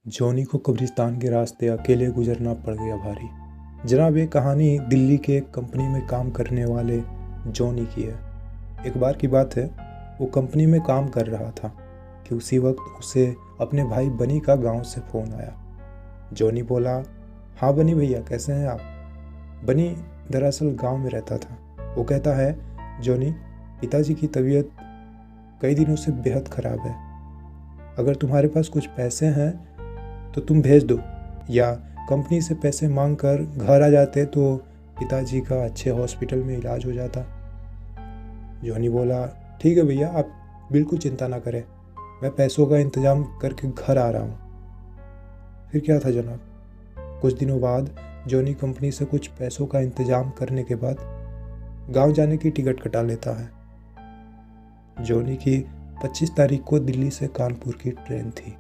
Johnny को कब्रिस्तान के रास्ते अकेले गुजरना पड़ गया भारी। जनाब, ये कहानी दिल्ली के एक कंपनी में काम करने वाले जॉनी की है। एक बार की बात है, वो कंपनी में काम कर रहा था कि उसी वक्त उसे अपने भाई बनी का गांव से फ़ोन आया। जॉनी बोला, हाँ बनी भैया, कैसे हैं आप? बनी दरअसल गांव में रहता था। वो कहता है, जॉनी, पिताजी की तबीयत कई दिनों से बेहद ख़राब है। अगर तुम्हारे पास कुछ पैसे हैं तो तुम भेज दो, या कंपनी से पैसे मांग कर घर आ जाते तो पिताजी का अच्छे हॉस्पिटल में इलाज हो जाता। जॉनी बोला, ठीक है भैया, आप बिल्कुल चिंता ना करें, मैं पैसों का इंतज़ाम करके घर आ रहा हूँ। फिर क्या था जनाब, कुछ दिनों बाद जॉनी कंपनी से कुछ पैसों का इंतज़ाम करने के बाद गांव जाने की टिकट कटा लेता है। जॉनी की 25 तारीख को दिल्ली से कानपुर की ट्रेन थी।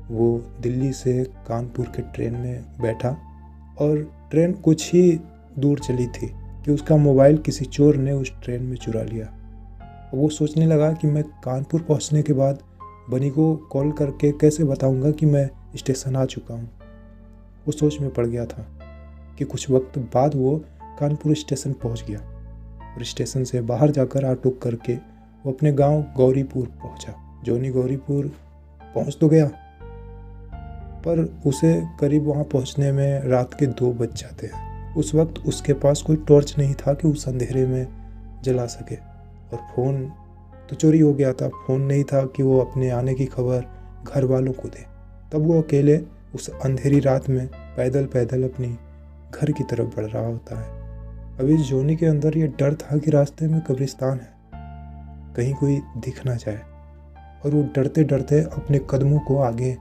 वो दिल्ली से कानपुर के ट्रेन में बैठा और ट्रेन कुछ ही दूर चली थी कि उसका मोबाइल किसी चोर ने उस ट्रेन में चुरा लिया। वो सोचने लगा कि मैं कानपुर पहुंचने के बाद बनी को कॉल करके कैसे बताऊंगा कि मैं स्टेशन आ चुका हूं। वो सोच में पड़ गया था कि कुछ वक्त बाद वो कानपुर स्टेशन पहुंच गया और स्टेशन से बाहर जाकर ऑटो करके वो अपने गांव गौरीपुर पहुंचा। जॉनी गौरीपुर पहुंच तो गया, पर उसे करीब वहां पहुंचने में रात के 2 बज जाते हैं। उस वक्त उसके पास कोई टॉर्च नहीं था कि उस अंधेरे में जला सके, और फ़ोन तो चोरी हो गया था। फ़ोन नहीं था कि वो अपने आने की खबर घर वालों को दे। तब वो अकेले उस अंधेरी रात में पैदल पैदल अपनी घर की तरफ बढ़ रहा होता है। अभी जॉनी के अंदर ये डर था कि रास्ते में कब्रिस्तान है, कहीं कोई दिख ना जाए, और वो डरते डरते अपने कदमों को आगे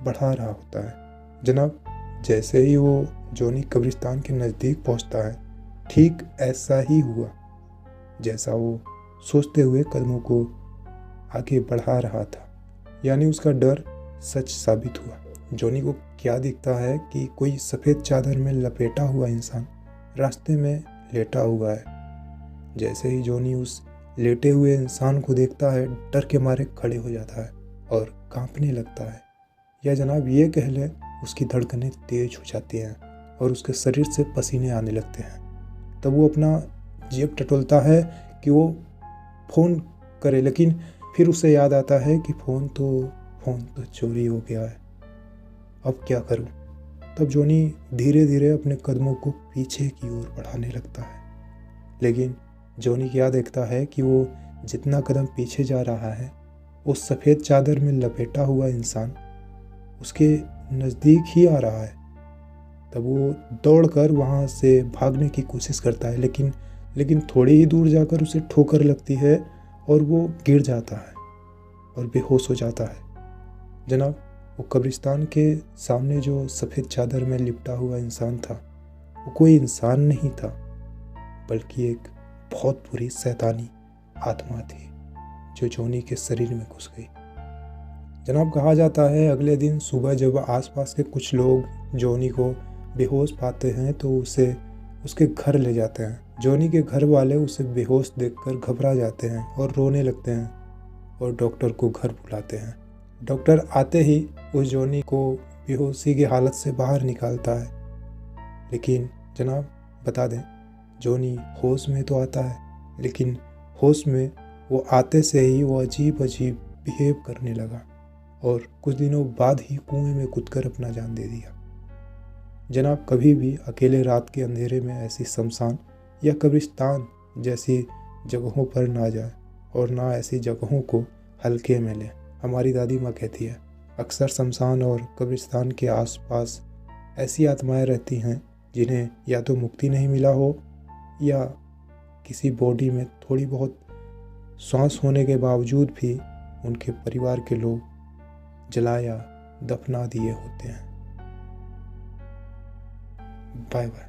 बढ़ा रहा होता है। जनाब, जैसे ही वो जॉनी कब्रिस्तान के नज़दीक पहुंचता है, ठीक ऐसा ही हुआ जैसा वो सोचते हुए कदमों को आगे बढ़ा रहा था। यानी उसका डर सच साबित हुआ। जॉनी को क्या दिखता है कि कोई सफ़ेद चादर में लपेटा हुआ इंसान रास्ते में लेटा हुआ है। जैसे ही जॉनी उस लेटे हुए इंसान को देखता है, डर के मारे खड़े हो जाता है और कांपने लगता है, या जनाब ये कह ले उसकी धड़कनें तेज हो जाती हैं और उसके शरीर से पसीने आने लगते हैं। तब वो अपना जेब टटोलता है कि वो फ़ोन करे, लेकिन फिर उसे याद आता है कि फ़ोन तो चोरी हो गया है। अब क्या करूं? तब जॉनी धीरे धीरे अपने कदमों को पीछे की ओर बढ़ाने लगता है, लेकिन जॉनी क्या देखता है कि वो जितना कदम पीछे जा रहा है, वो सफ़ेद चादर में लपेटा हुआ इंसान उसके नज़दीक ही आ रहा है। तब वो दौड़कर वहाँ से भागने की कोशिश करता है, लेकिन थोड़ी ही दूर जाकर उसे ठोकर लगती है और वो गिर जाता है और बेहोश हो जाता है। जनाब, वो कब्रिस्तान के सामने जो सफ़ेद चादर में लिपटा हुआ इंसान था, वो कोई इंसान नहीं था, बल्कि एक बहुत बुरी शैतानी आत्मा थी जो जॉनी के शरीर में घुस गई। जनाब, कहा जाता है अगले दिन सुबह जब आसपास के कुछ लोग जॉनी को बेहोश पाते हैं तो उसे उसके घर ले जाते हैं। जॉनी के घर वाले उसे बेहोश देखकर घबरा जाते हैं और रोने लगते हैं और डॉक्टर को घर बुलाते हैं। डॉक्टर आते ही उस जॉनी को बेहोशी की हालत से बाहर निकालता है, लेकिन जनाब बता दें, जॉनी होश में तो आता है, लेकिन होश में वो आते से ही वो अजीब अजीब बिहेव करने लगा और कुछ दिनों बाद ही कुएं में कूदकर अपना जान दे दिया। जनाब, कभी भी अकेले रात के अंधेरे में ऐसी शमशान या कब्रिस्तान जैसी जगहों पर ना जाए, और ना ऐसी जगहों को हल्के में लें। हमारी दादी माँ कहती है, अक्सर शमशान और कब्रिस्तान के आसपास ऐसी आत्माएं रहती हैं जिन्हें या तो मुक्ति नहीं मिला हो, या किसी बॉडी में थोड़ी बहुत सांस होने के बावजूद भी उनके परिवार के लोग जला या दफना दिए होते हैं। Bye bye.